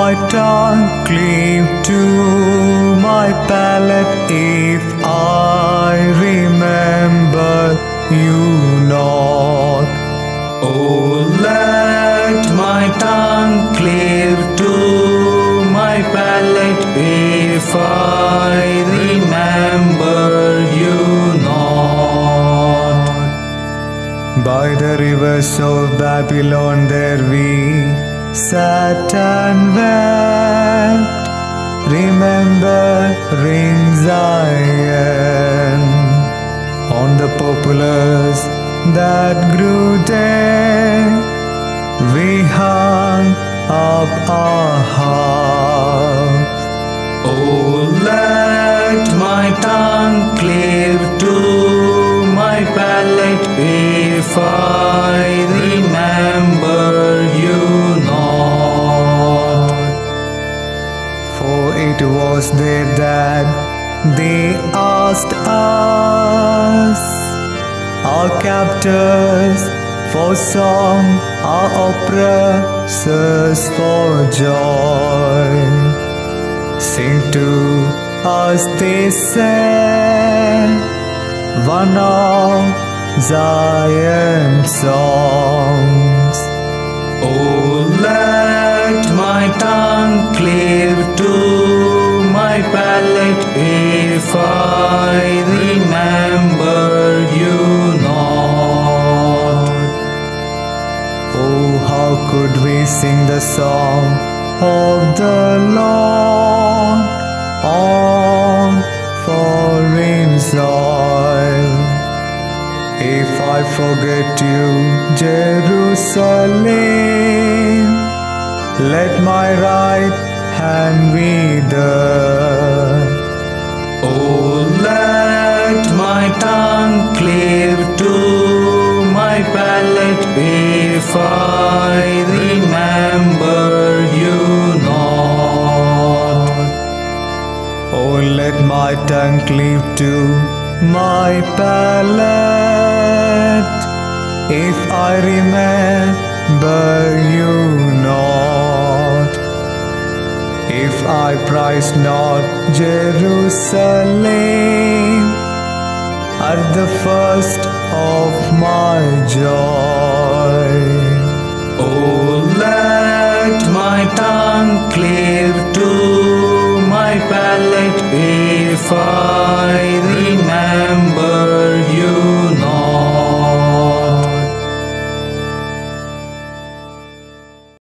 my tongue cleave to my palate if I remember you not. Oh, let my tongue cleave to my palate if I remember you not. By the rivers of Babylon there we sat and wept, remembering Zion. On the poplars that grew there, we hung up our harps. Oh, let my tongue cleave to my palate if I remember you not. For it was there that they asked us, our captors for song, our oppressors for joy. Sing to us, they said, one of Zion's songs. Oh, let my tongue cleave to my palate if I remember you not. Oh, how could we sing the song of the Lord on foreign soil if I forget you, Jerusalem? Let my right hand wither. Oh, let my tongue cleave to my palate if I remember you not. Oh, let my tongue cleave to my palate if I remember you not. If I prize not Jerusalem at the first of my joy. Oh,